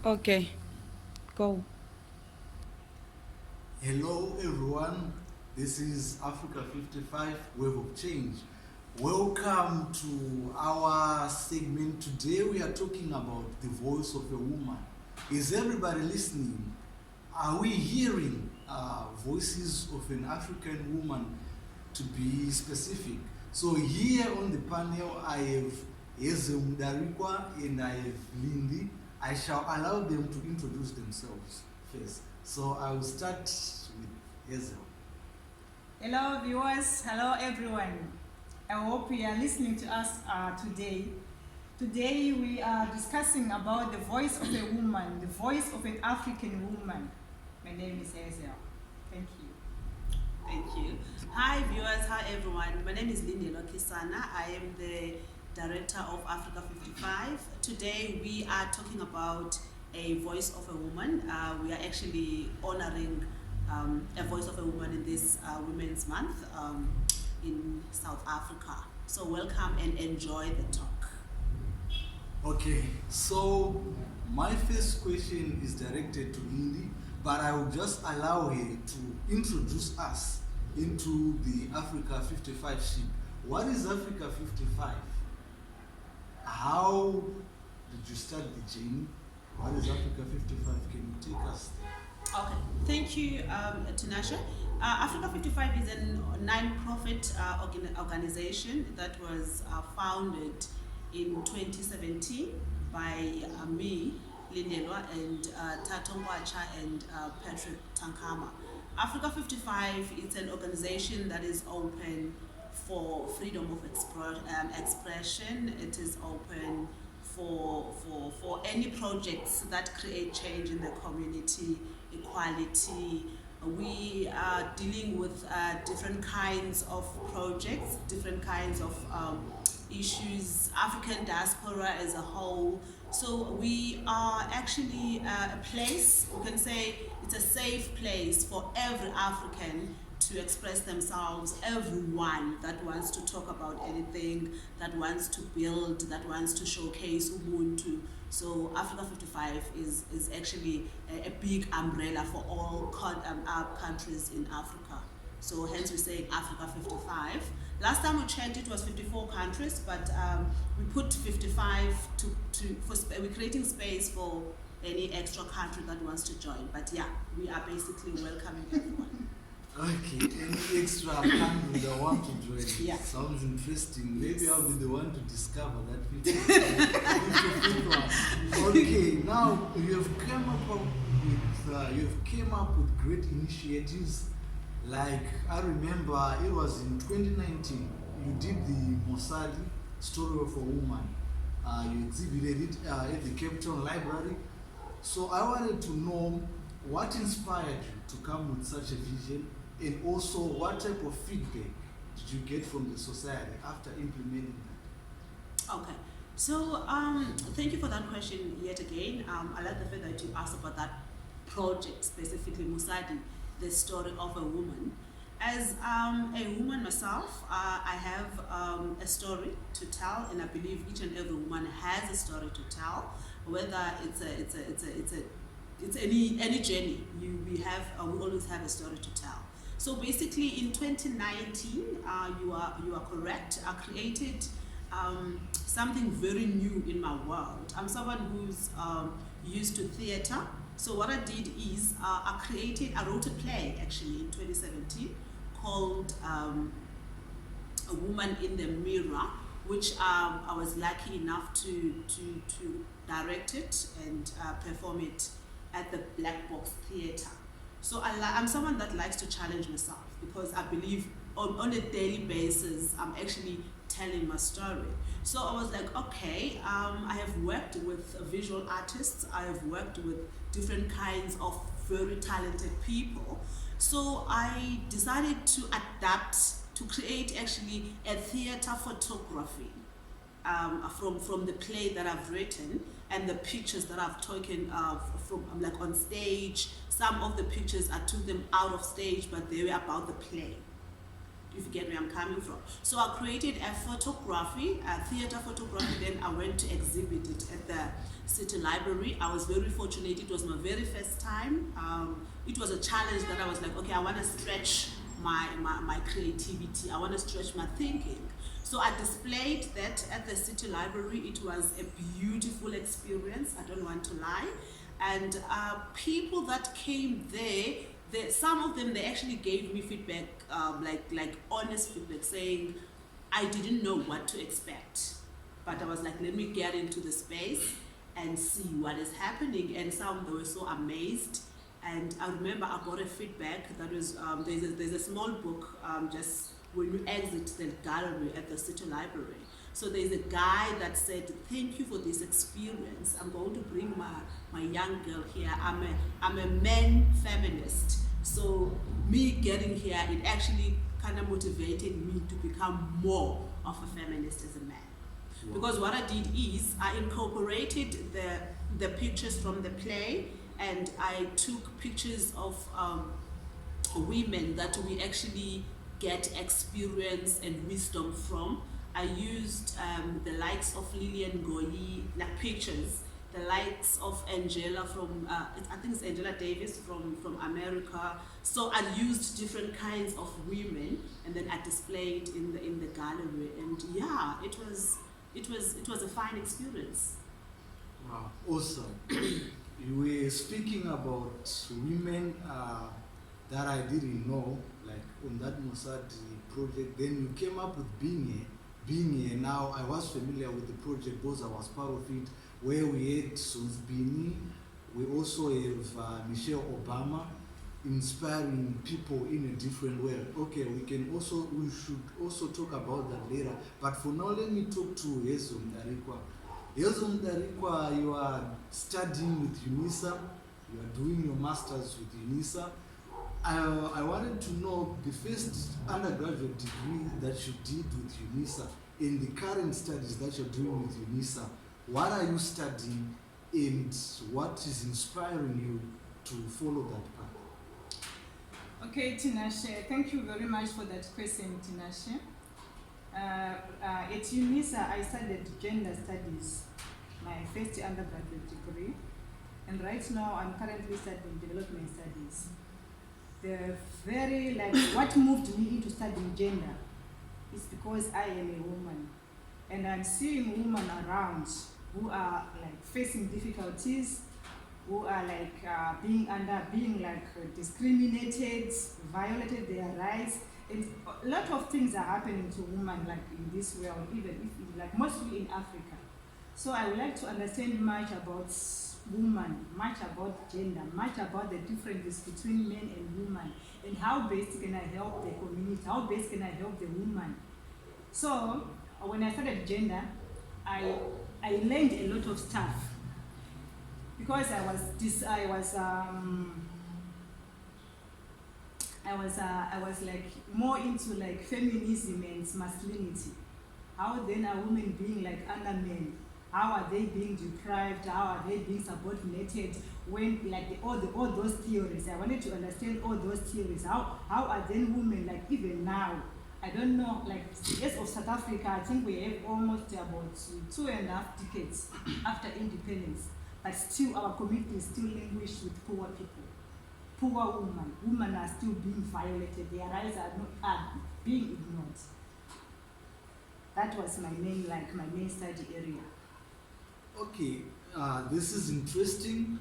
Okay, go. Hello everyone, this is Africa 55 Wave of Change. Welcome to our segment. Today we are talking about the voice of a woman. Is everybody listening? Are we hearing voices of an African woman, to be specific? So here on the panel I have Eze Mudarikwa and I have Lindy. I shall allow them to introduce themselves first. So I will start with Eze. Hello viewers, hello everyone. I hope you are listening to us today. Today we are discussing about the voice of a woman, the voice of an African woman. My name is Hazel. Thank you. Thank you. Hi viewers, hi everyone. My name is Lindy Lokisana. I am the director of Africa 55. Today we are talking about a voice of a woman. We are actually honoring a voice of a woman in this Women's Month in South Africa. So welcome and enjoy the talk. Okay, so my first question is directed to Lindy, but I will just allow her to introduce us into the Africa 55 ship. What is Africa 55? How did you start the journey? What is Africa 55? Can you take us there? Okay, thank you, Tinashe. Africa 55 is a non-profit organization that was founded in 2017 by me, Lindelwa, and Tato Ngwacha and Patrick Tankama. Africa 55 is an organization that is open for freedom of expression. It is open for any projects that create change in the community, equality. We are dealing with different kinds of projects, different kinds of issues, African diaspora as a whole. So we are actually a place, we can say it's a safe place for every African to express themselves, everyone that wants to talk about anything, that wants to build, that wants to showcase Ubuntu. So Africa 55 is actually a big umbrella for all countries in Africa. So hence we're saying Africa 55. Last time we checked it was 54 countries, but we put 55 we're creating space for any extra country that wants to join. But yeah, we are basically welcoming everyone. Okay, any extra country that want to join? Yeah. Sounds interesting. Maybe Yes. I'll be the one to discover that 50. Okay, now you have came up with great initiatives. Like I remember it was in 2019 you did the Mosadi story of a woman. You exhibited it at the Cape Town Library. So I wanted to know what inspired you to come with such a vision, and also what type of feedback did you get from the society after implementing that? Okay, so thank you for that question yet again. I like the fact that you asked about that project, specifically Musadi, the story of a woman. As a woman myself, I have a story to tell, and I believe each and every woman has a story to tell. Whether it's any journey, we always have a story to tell. So basically, in 2019, you are correct. I created something very new in my world. I'm someone who's used to theater. So what I did is I wrote a play actually in 2017 called A Woman in the Mirror, which I was lucky enough to direct it and perform it at the Black Box Theatre. So I'm someone that likes to challenge myself because I believe on a daily basis I'm actually telling my story. So I was like, okay, I have worked with visual artists, I have worked with different kinds of very talented people. So I decided to adapt, to create actually a theater photography from the play that I've written and the pictures that I've taken from like on stage. Some of the pictures I took them out of stage, but they were about the play. if you get where I'm coming from. So I created a photography, a theater photography, then I went to exhibit it at the City Library. I was very fortunate, it was my very first time. It was a challenge that I was like, okay, I want to stretch my creativity, I want to stretch my thinking. So I displayed that at the City Library. It was a beautiful experience, I don't want to lie. And people that came there, some of them, they actually gave me feedback, like honest feedback, saying, I didn't know what to expect. But I was like, let me get into the space and see what is happening. And some, they were so amazed. And I remember I got a feedback that was, there's a small book, just when you exit the gallery at the City Library. So there's a guy that said, thank you for this experience. I'm going to bring my young girl here. I'm a man feminist. So me getting here, it actually kind of motivated me to become more of a feminist as a man. Wow. Because what I did is I incorporated the pictures from the play, and I took pictures of women that we actually get experience and wisdom from. I used the likes of Lillian Ngoyi, like pictures, the likes of Angela from, I think it's Angela Davis from America. So I used different kinds of women, and then I displayed in the gallery. And yeah, it was a fine experience. Wow, awesome. You were speaking about women that I didn't know, like on that Mosadi project. Then you came up with Being Here. Now I was familiar with the project because I was part of it, where we had Sonsbini. We also have Michelle Obama, inspiring people in a different way. Okay, we should also talk about that later. But for now, let me talk to Yezo Mdarikwa. Yezo Mdarikwa, you are studying with UNISA. You are doing your master's with UNISA. I wanted to know the first undergraduate degree that you did with UNISA, in the current studies that you're doing with UNISA. What are you studying, and what is inspiring you to follow that path? Okay, Tinashe, thank you very much for that question, Tinashe. At UNISA, I studied gender studies, my first undergraduate degree, and right now I'm currently studying development studies. What moved me into studying gender is because I am a woman, and I'm seeing women around who are like facing difficulties, who are like being discriminated, violated their rights, and a lot of things are happening to women like in this world, even if like mostly in Africa. So I would like to understand much about women, much about gender, much about the differences between men and women, and how best can I help the community, how best can I help the woman. So when I studied gender, I learned a lot of stuff, because I was like more into like feminism and masculinity. How then are women being like under men? How are they being deprived? How are they being subordinated? When like all those theories, I wanted to understand all those theories. How are then women, like even now? I don't know, like as of South Africa, I think we have almost about 2.5 decades after independence, but still our community is still languished with poor people, poor women. Women are still being violated. Their rights are being ignored. That was my main study area. Okay, this is interesting.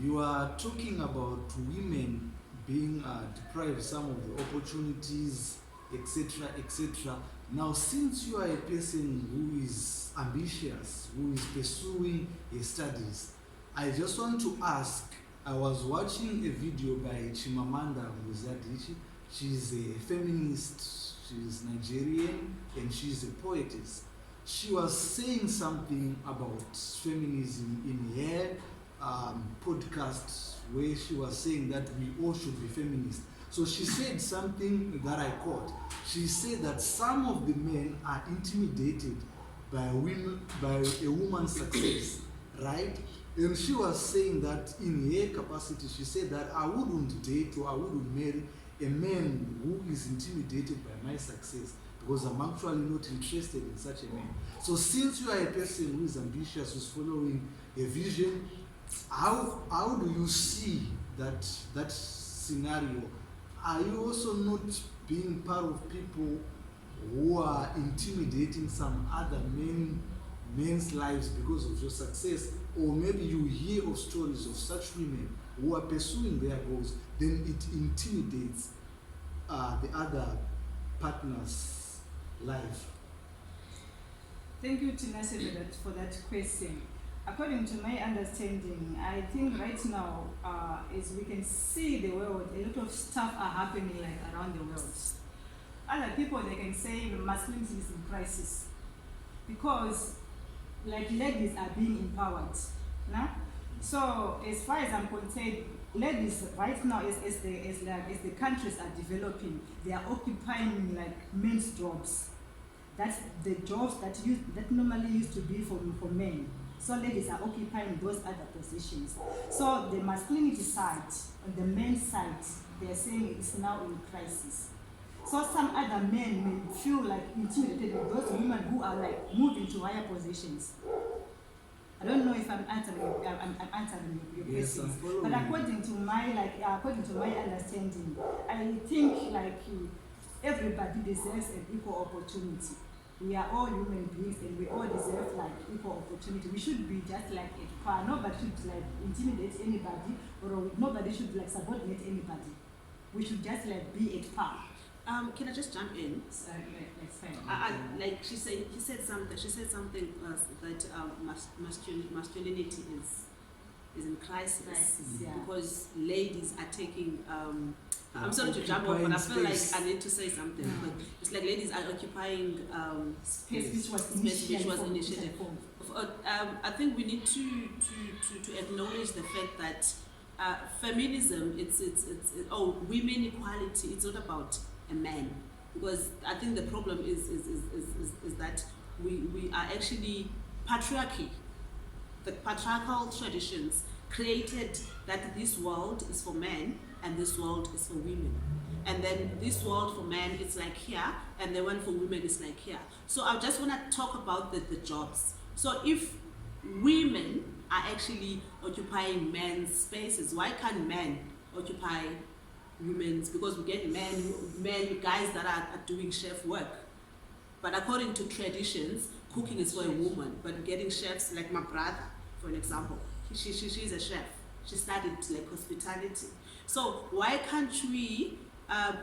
You are talking about women being deprived some of the opportunities, etc., etc. Now, since you are a person who is ambitious, who is pursuing his studies, I just want to ask, I was watching a video by Chimamanda Ngozi Adichie. She's a feminist, she's Nigerian, and she's a poetess. She was saying something about feminism in her podcast, where she was saying that we all should be feminists. So she said something that I caught. She said that some of the men are intimidated by a woman's success, right? And she was saying that in her capacity, she said that I wouldn't date or I wouldn't marry a man who is intimidated by my success because I'm actually not interested in such a man. So since you are a person who is ambitious, who's following a vision, how do you see that scenario? Are you also not being part of people who are intimidating some other men's lives because of your success? Or maybe you hear of stories of such women who are pursuing their goals, then it intimidates the other partner's life. Thank you, Tinashe, for that question. According to my understanding, I think right now, as we can see the world, a lot of stuff are happening like around the world. Other people, they can say masculinity is in crisis because like ladies are being empowered. Nah? So as far as I'm concerned, ladies right now, as the countries are developing, they are occupying like men's jobs. That's the jobs that normally used to be for men. So ladies are occupying those other positions. So the masculinity side, on the men's side, they are saying it's now in crisis. So some other men may feel like intimidated with those women who are like moving to higher positions. I don't know if I'm answering your Yes, questions, I'm following but you. according to my understanding, I think like everybody deserves an equal opportunity. We are all human beings and we all deserve like equal opportunity. We should be just like at par. Nobody should like intimidate anybody, or nobody should like subordinate anybody. We should just like be at par. Can I just jump in? That's fine. Like she said something that masculinity is in crisis, Yeah. because ladies are taking. I'm sorry to jump off, but I feel space. like I need to say something. Yeah. But it's like ladies are occupying Space which was space which was initiated. initiated. I think we need to acknowledge the fact that feminism, women equality. It's not about a man, because I think the problem is that we are actually patriarchy. The patriarchal traditions created that this world is for men and this world is for women. And then this world for men is like here, and the one for women is like here. So I just want to talk about the jobs. So if women are actually occupying men's spaces, why can't men occupy women's? Because we get men guys that are doing chef work. But according to traditions, cooking is for a woman. But we're getting chefs like my brother, for an example. She's a chef. She studied like hospitality. So why can't we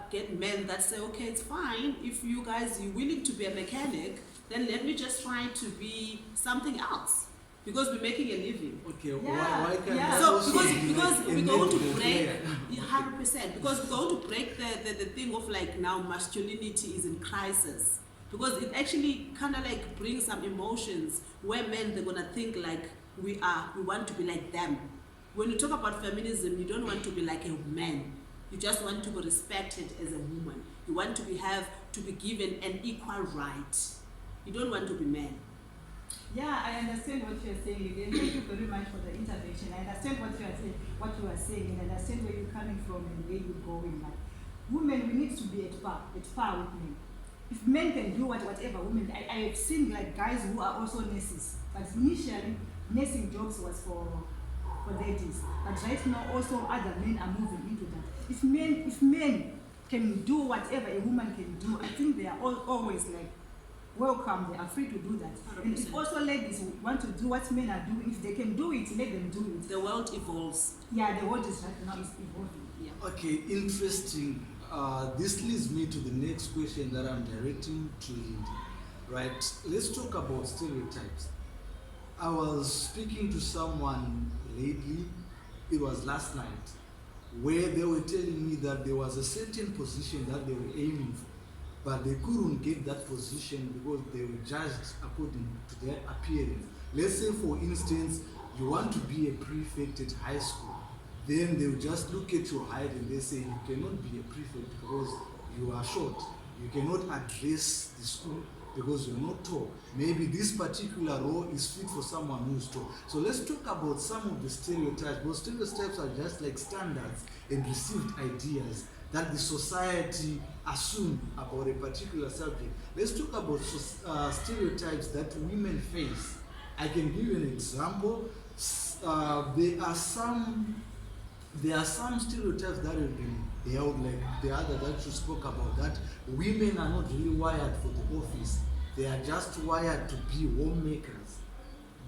get men that say, okay, it's fine, if you guys you're willing to be a mechanic, then let me just try to be something else, because we're making a living. Okay, Yeah, why can't yeah. I So also because be like a we're going to netball break player? 100%, because we're going to break the thing of like now masculinity is in crisis, because it actually kind of like brings some emotions where men, they're gonna think like we want to be like them. When you talk about feminism, you don't want to be like a man. You just want to be respected as a woman. You want to be given an equal right. You don't want to be men. Yeah, I understand what you're saying again. Thank you very much for the intervention. I understand what you are saying, and I understand where you're coming from and where you're going. Like, women, we need to be at par with men. If men can do whatever women, I have seen like guys who are also nurses, but initially nursing jobs was for ladies. But right now also other men are moving into that. If men can do whatever a woman can do, I think they are always like welcome, they are free to do that. And if 100%. also ladies want to do what men are doing, if they can do it, let them do it. The world evolves. Yeah, the world is right now is evolving. Yeah. Okay, interesting. This leads me to the next question that I'm directing to Lindy. Right, let's talk about stereotypes. I was speaking to someone lately, it was last night, where they were telling me that there was a certain position that they were aiming for, but they couldn't get that position because they were judged according to their appearance. Let's say, for instance, you want to be a prefect at high school, then they will just look at your height and they say, you cannot be a prefect because you are short. You cannot address the school because you're not tall. Maybe this particular role is fit for someone who's tall. So let's talk about some of the stereotypes. Those stereotypes are just like standards and received ideas that the society assume about a particular subject. Let's talk about stereotypes that women face. I can give you an example. There are some stereotypes that have been held, like the other that you spoke about, that women are not really wired for the office. They are just wired to be homemakers.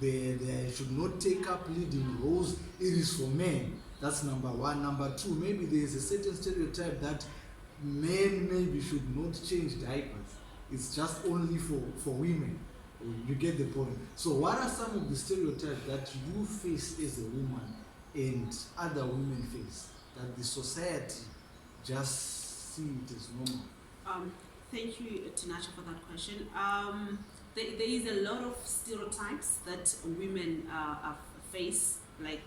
They should not take up leading roles. It is for men. That's number one. Number two, maybe there is a certain stereotype that men maybe should not change diapers. It's just only for women. You get the point. So what are some of the stereotypes that you face as a woman and other women face, that the society just see it as normal? Thank you, Tinashe, for that question. There is a lot of stereotypes that women face, like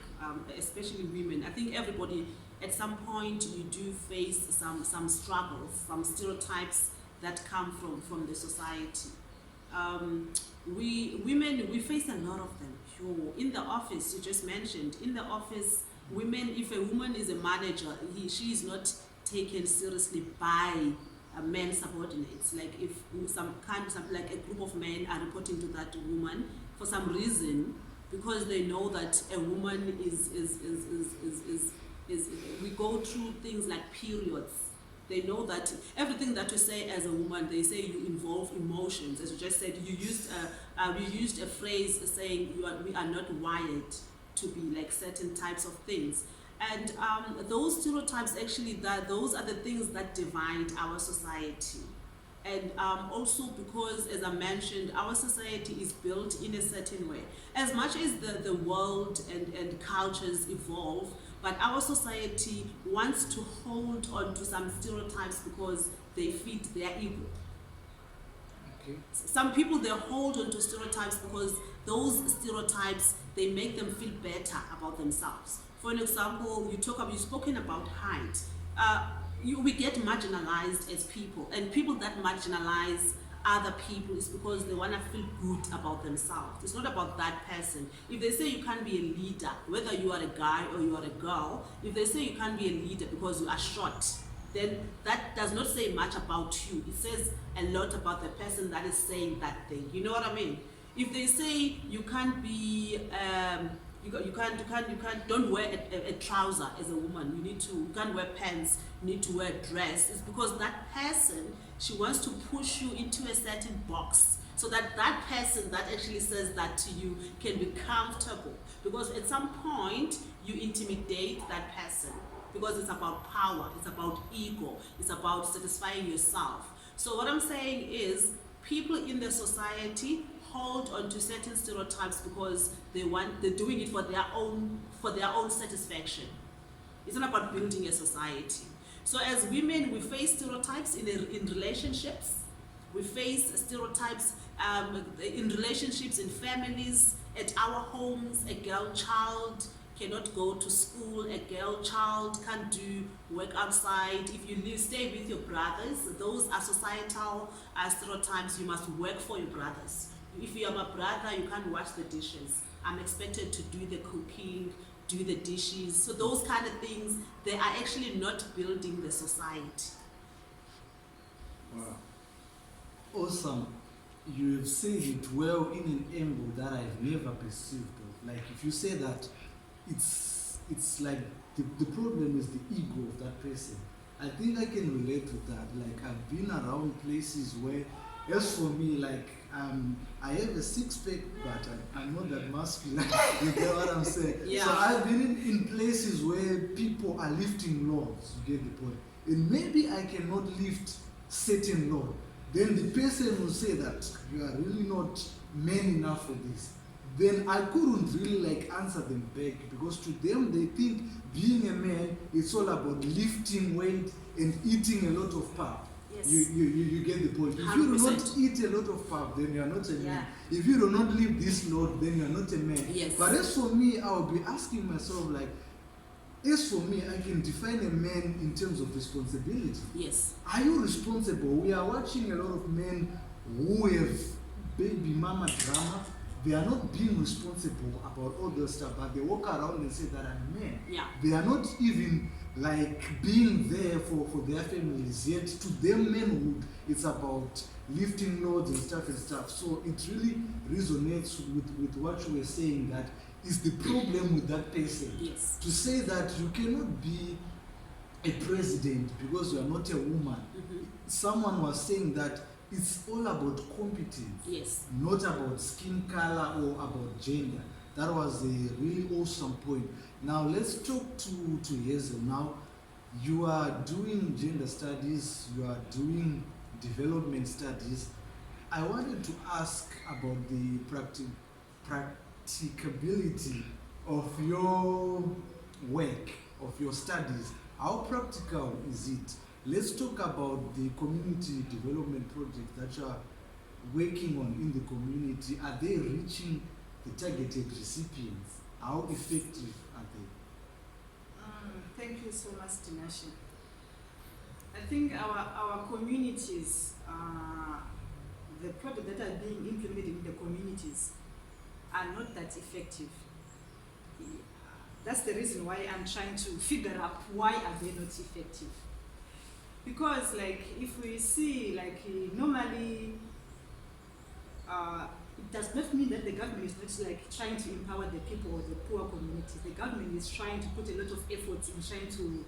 especially women. I think everybody at some point you do face some struggles, some stereotypes that come from the society. We face a lot of them. Sure. In the office, you just mentioned, in the office, women, if a woman is a manager, she is not taken seriously by men subordinates. Like if like a group of men are reporting to that woman for some reason, because they know that a woman is we go through things like periods. They know that everything that you say as a woman, they say you involve emotions. As you just said, you used a phrase saying we are not wired to be like certain types of things. And those stereotypes, actually, those are the things that divide our society. And also because, as I mentioned, our society is built in a certain way. As much as the world and cultures evolve, but our society wants to hold on to some stereotypes because they fit their ego. Okay. Some people, they hold on to stereotypes because those stereotypes, they make them feel better about themselves. For an example, you've spoken about height. We get marginalized as people, and people that marginalize other people is because they want to feel good about themselves. It's not about that person. If they say you can't be a leader, whether you are a guy or you are a girl, if they say you can't be a leader because you are short, then that does not say much about you. It says a lot about the person that is saying that thing. You know what I mean? If they say you can't be don't wear a trouser as a woman, you can't wear pants, you need to wear a dress, it's because that person, she wants to push you into a certain box, so that person that actually says that to you can be comfortable, because at some point you intimidate that person, because it's about power, it's about ego, it's about satisfying yourself. So what I'm saying is, people in the society hold on to certain stereotypes because they're doing it for their own satisfaction. It's not about building a society. So as women, we face stereotypes in relationships. We face stereotypes in relationships, in families, at our homes. A girl child cannot go to school. A girl child can't do work outside. If you stay with your brothers, those are societal stereotypes. You must work for your brothers. If you are my brother, you can't wash the dishes. I'm expected to do the cooking, do the dishes. So those kind of things, they are actually not building the society. Wow. Awesome. You have said it well in an angle that I've never perceived of. Like if you say that it's like the problem is the ego of that person. I think I can relate to that. Like I've been around places where, as for me, like I have a six-pack, but I'm not that muscular. You get what I'm saying? Yeah. So I've been in places where people are lifting loads. You get the point? And maybe I cannot lift certain load. Then the person will say that you are really not man enough for this. Then I couldn't really like answer them back, because to them they think being a man is all about lifting weight and eating a lot of pap. Yes. You get the point. If you do 100%. not eat a lot of pap, then you are not a man. Yeah. If you do not lift this load, then you are not a man. Yes. But as for me, I will be asking myself, like, as for me, I can define a man in terms of responsibility. Yes. Are you responsible? We are watching a lot of men who have baby mama drama. They are not being responsible about all those stuff, but they walk around and say that I'm a man. Yeah. They are not even like being there for their families, yet to them manhood it's about lifting loads and stuff. So it really resonates with what you were saying, that is the problem with that person. Yes. To say that you cannot be a president because you are not a woman. Mhm. Someone was saying that it's all about competence, Yes. not about skin color or about gender. That was a really awesome point. Now let's talk to Hazel. Now you are doing gender studies, you are doing development studies. I wanted to ask about the practicability of your work, of your studies. How practical is it? Let's talk about the community development project that you are working on in the community. Are they reaching the targeted recipients? How effective are they? Thank you so much, Tinashe. I think our communities, the projects that are being implemented in the communities are not that effective. That's the reason why I'm trying to figure out why are they not effective. Because like if we see like normally it does not mean that the government is not like trying to empower the people or the poor communities. The government is trying to put a lot of effort in trying to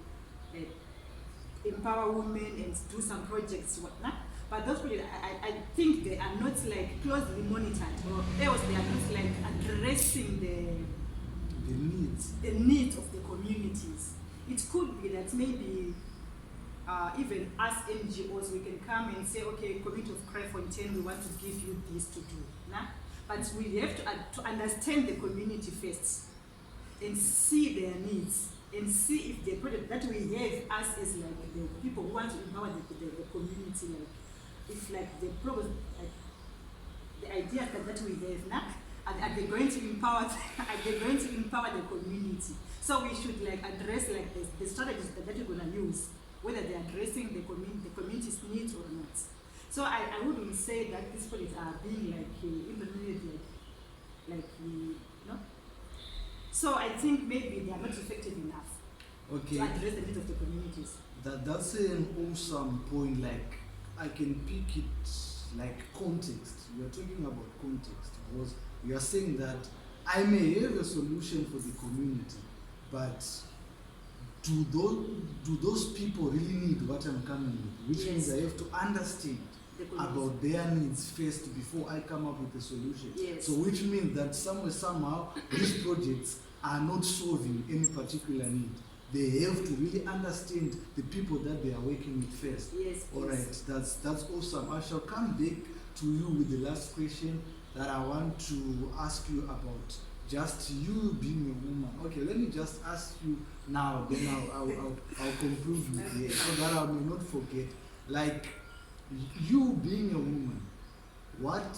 empower women and do some projects, whatnot. But those projects, I think they are not like closely monitored, or else they are not like addressing the needs of the communities. It could be that maybe even us NGOs, we can come and say, okay, community of Kraaifontein, we want to give you this to do. Nah? But we have to understand the community first and see their needs and see if the project that we have us as like the people who want to empower the community, like if like the progress, like the ideas that we have now, are they going to empower the community? So we should like address like the strategies that we're gonna use, whether they're addressing the community's needs or not. So I wouldn't say that these projects are being like implemented like no. So I think maybe they are not effective enough Okay. to address the needs of the communities. That's an awesome point. Like I can pick it like context. We are talking about context because we are saying that I may have a solution for the community, but do those people really need what I'm coming with? Which means I have to understand about their needs first before I come up with a solution. Yes. So which means that somehow these projects are not solving any particular need. They have to really understand the people that they are working with first. Yes. All right, that's awesome. I shall come back to you with the last question that I want to ask you about. Just you being a woman. Okay, let me just ask you now. Then I'll conclude with it so that I may not forget. Like you being a woman, what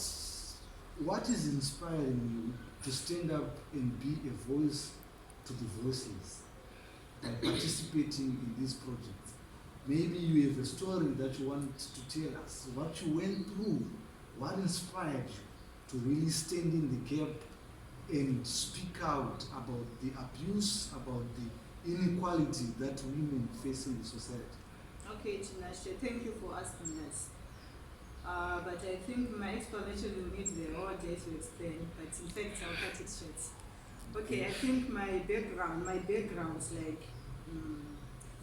is inspiring you to stand up and be a voice to the voiceless by participating in these projects? Maybe you have a story that you want to tell us, what you went through, what inspired you to really stand in the gap and speak out about the abuse, about the inequality that women face in the society. Okay, Tinashe, thank you for asking us. But I think my explanation will need the whole day to explain, but in fact I'll cut it short. Okay, I think my background is like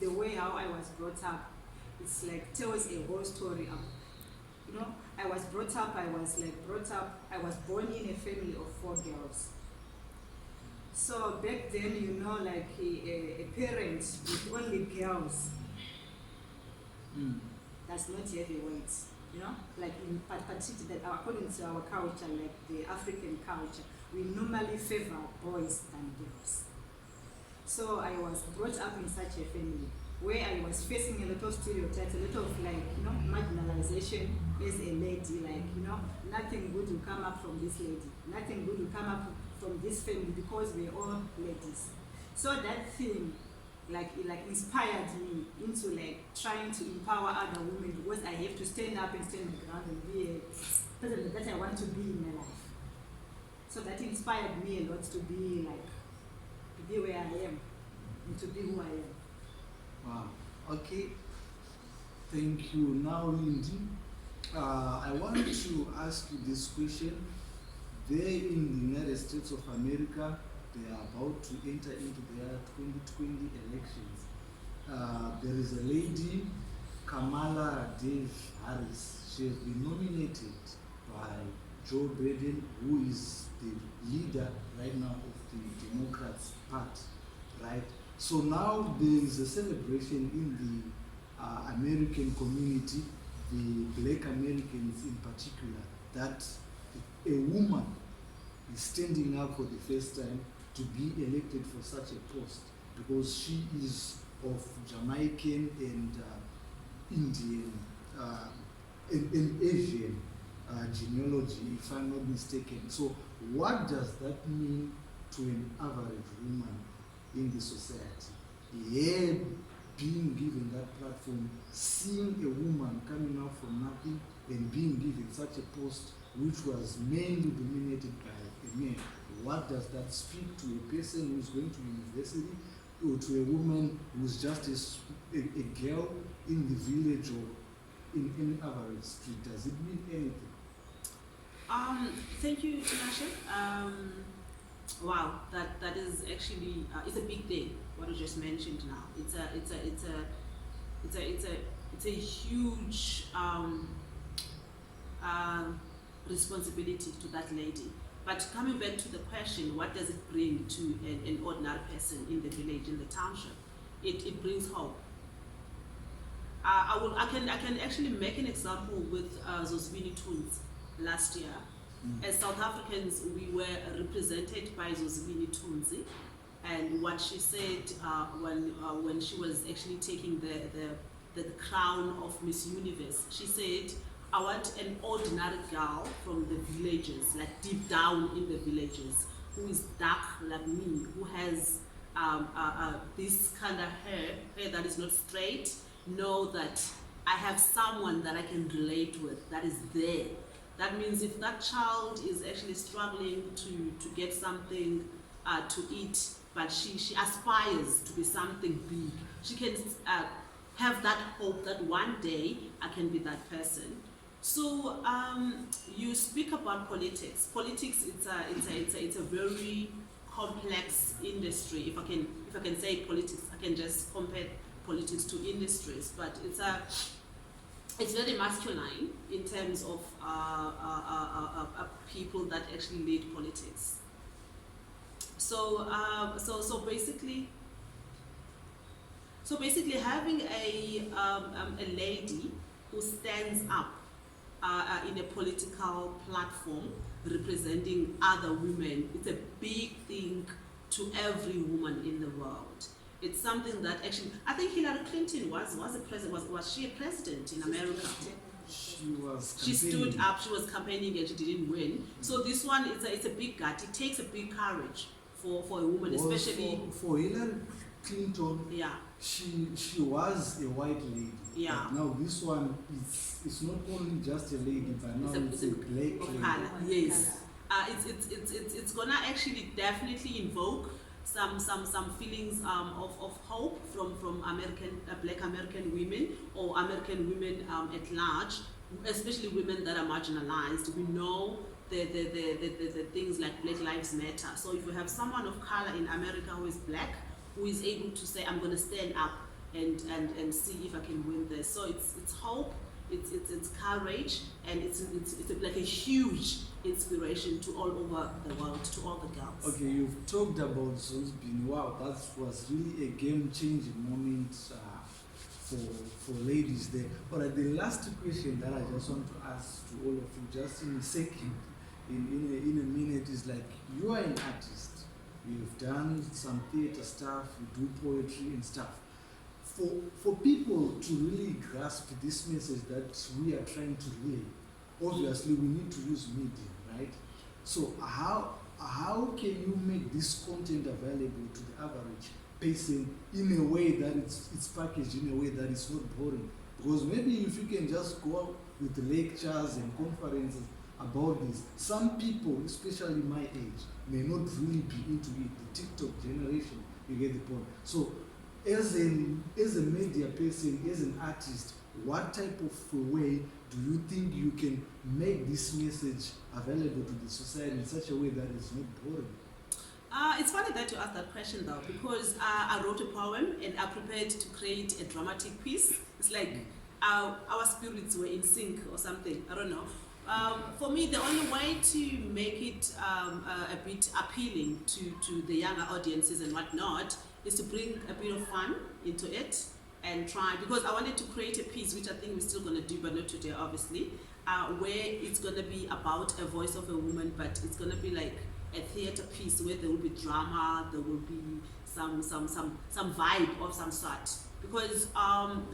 the way how I was brought up. It's like tells a whole story. You know, I was born in a family of 4 girls. So back then, you know, like a parent with only girls does not have a weight. You know, like in particular, that according to our culture, like the African culture, we normally favor boys than girls. So I was brought up in such a family where I was facing a lot of stereotypes, a lot of like, you know, marginalization as a lady, like, you know, nothing good will come up from this lady, nothing good will come up from this family because we're all ladies. So that thing like inspired me into like trying to empower other women because I have to stand up and stand the ground and be a person that I want to be in my life. So that inspired me a lot to be where I am and to be who I am. Wow. Okay. Thank you. Now, Lindy, I want to ask you this question. There in the United States of America, they are about to enter into their 2020 elections. There is a lady, Kamala Dave Harris. She has been nominated by Joe Biden, who is the leader right now of the Democrats Party, right? So now there is a celebration in the American community, the Black Americans in particular, that a woman is standing up for the first time to be elected for such a post because she is of Jamaican and Indian and Asian genealogy, if I'm not mistaken. So what does that mean to an average woman in the society? Yeah, being given that platform, seeing a woman coming out from nothing and being given such a post which was mainly dominated by a man. What does that speak to a person who is going to university or to a woman who is just a girl in the village or in any average street? Does it mean anything? Thank you, Tinashe. Wow, that is actually it's a big thing. What you just mentioned now, it's a huge responsibility to that lady. But coming back to the question, what does it bring to an ordinary person in the village, in the township? It brings hope. I can actually make an example with Zosibini Toons last year. As South Africans, we were represented by Zosibini Tunzi, and what she said when she was actually taking the crown of Miss Universe, she said, I want an ordinary girl from the villages, like deep down in the villages, who is dark like me, who has this kind of hair that is not straight. Know that I have someone that I can relate with, that is there. That means if that child is actually struggling to get something to eat, but she aspires to be something big, she can have that hope that one day I can be that person. So you speak about politics. Politics, it's a very complex industry. If I can say politics, I can just compare politics to industries, but it's very masculine in terms of people that actually lead politics. So basically having a lady who stands up in a political platform representing other women, it's a big thing to every woman in the world. It's something that actually, I think Hillary Clinton was a president. Was she a president in America? She stood up. She was campaigning and she didn't win. So this one, it's a big gut. It takes a big courage for a woman, well, especially for Hillary Clinton. Yeah. She was a white lady. Yeah. But now this one it's not only just a lady, but now it's a black lady. Yes. It's gonna actually definitely invoke some feelings of hope from Black American women or American women at large, especially women that are marginalized. We know the things like Black Lives Matter. So if you have someone of color in America who is black, who is able to say, I'm going to stand up and see if I can win this. So it's hope, it's courage, and it's like a huge inspiration to all over the world, to all the girls. Okay, you've talked about Zosibini. Wow, that was really a game-changing moment for ladies there. All right, the last question that I just want to ask to all of you, just in a second, in a minute, is like, you are an artist. You've done some theater stuff, you do poetry and stuff. For people to really grasp this message that we are trying to relay, obviously we need to use media, right? So how can you make this content available to the average person in a way that it's packaged in a way that is not boring? Because maybe if you can just go out with lectures and conferences about this, some people, especially my age, may not really be into it. The TikTok generation, you get the point. So as a media person, as an artist, what type of way do you think you can make this message available to the society in such a way that it's not boring? It's funny that you asked that question though, because I wrote a poem and I prepared to create a dramatic piece. It's like our spirits were in sync or something. I don't know. For me, the only way to make it a bit appealing to the younger audiences and whatnot is to bring a bit of fun into it and try, because I wanted to create a piece, which I think we're still going to do, but not today, obviously, where it's going to be about a voice of a woman, but it's going to be like a theater piece where there will be drama, there will be some vibe of some sort. Because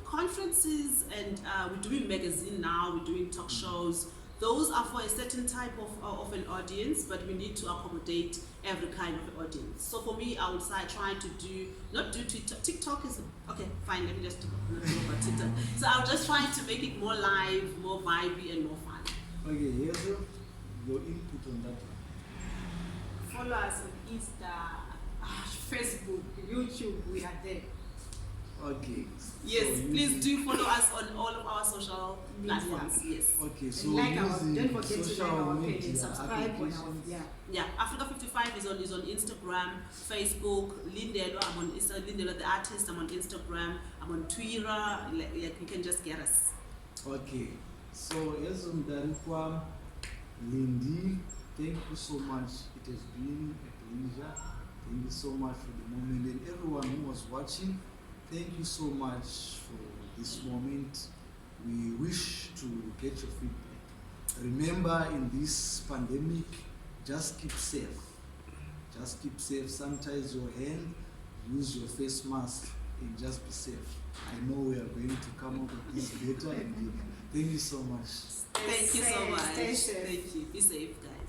conferences and we're doing magazine now, we're doing talk shows, those are for a certain type of an audience, but we need to accommodate every kind of audience. So for me, I would say try to not do TikTok. TikTok is, okay, fine, let me just talk about TikTok. So I'm just trying to make it more live, more vibey, and more fun. Okay, here's your input on that one. Follow us on Insta, Facebook, YouTube, we are there. Okay. Yes, so please do follow us on all of our social platforms. Yes. Okay, so And like our, using don't forget to like social our page media and subscribe on our, applications. yeah. Yeah, Africa 55 is on Instagram, Facebook, Lindelo, I'm on Insta, Lindelo the artist, I'm on Instagram, I'm on Twitter, like you can just get us. Okay, so Ezumdarikwa, Lindy, thank you so much. It has been a pleasure. Thank you so much for the moment, and everyone who was watching, thank you so much for this moment. We wish to get your feedback. Remember, in this pandemic, just keep safe. Just keep safe. Sanitize your hand, use your face mask, and just be safe. I know we are going to come up with this better and bigger. Thank you so much. Thank you so much. Stay safe. Thank you. Be safe, guys.